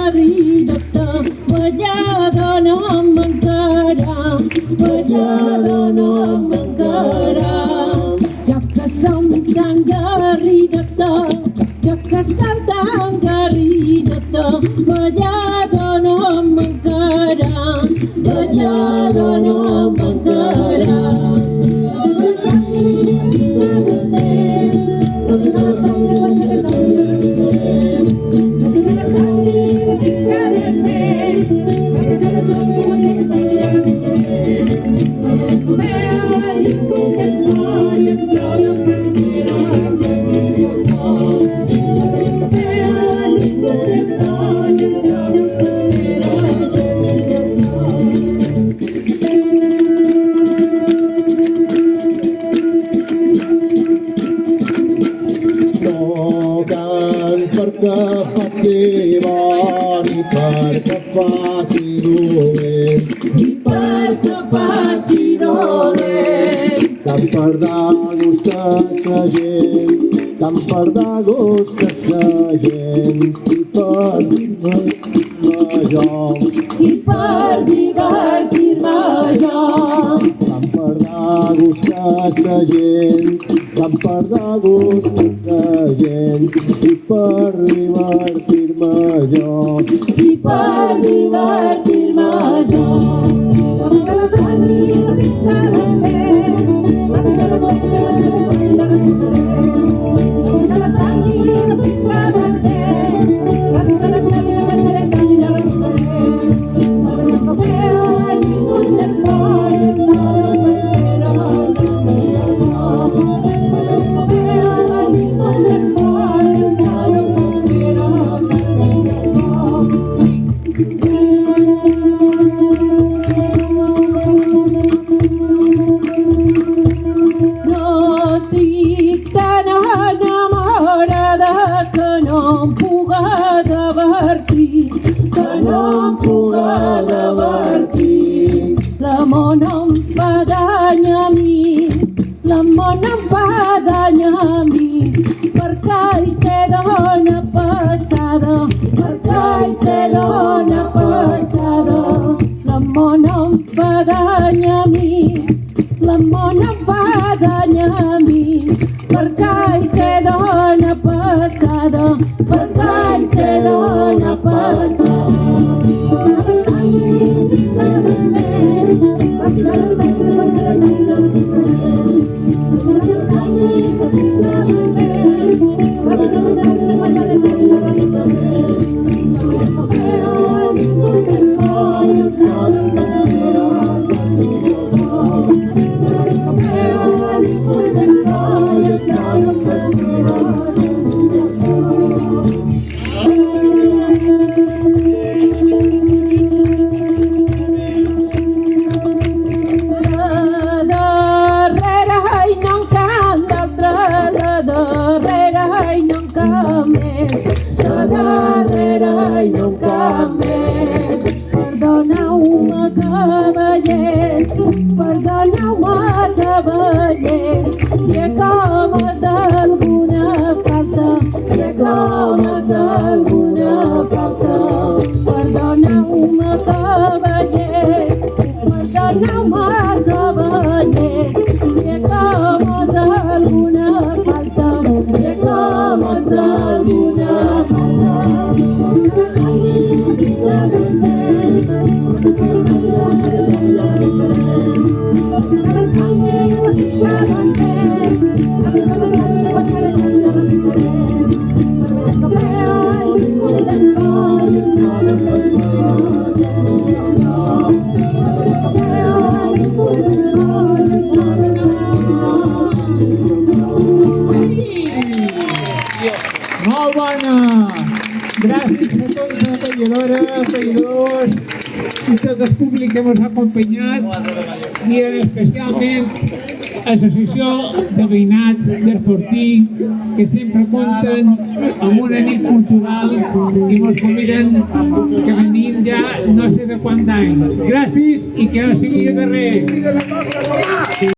garidata, ballada no mancarà, ballada no mancarà. Ja que som tan garidata, ja que som tan garidata, ballada no mancarà, ballada no mancarà. perquè faci bon i perquè faci dolent. I perquè faci dolent. Tant per dar gust a sa gent, tant per dar gust a sa gent, i per divertir-me jo. I per divertir-me jo. Tant per dar gust a sa gent, tant per dar gust a sa gent, i per divertir-me jo. I per divertir-me jo. La mona em fa dany a mi, la mona em fa dany a mi, perquè hi se dona passada, perquè hi se dona passada. La mona em fa dany a mi, la mona em fa dany a mi, perquè hi se dona passada, perquè hi se dona passada. Sa darrera i nunca més. Perdoneu-me, cavallers, perdoneu-me, cavallers, si he comès alguna falta, si he comès alguna falta. Perdoneu-me, cavallers, perdoneu-me, cavallers, si he comès alguna falta, si he comès alguna Molt bona! Gràcies a tots les apelladores, apelladors i tot el públic que ens ha acompanyat i especialment a l'Associació de Veïnats del Fortí que sempre compten amb una nit cultural i ens conviden que venim ja no sé de quant d'anys. Gràcies i que no sigui de res!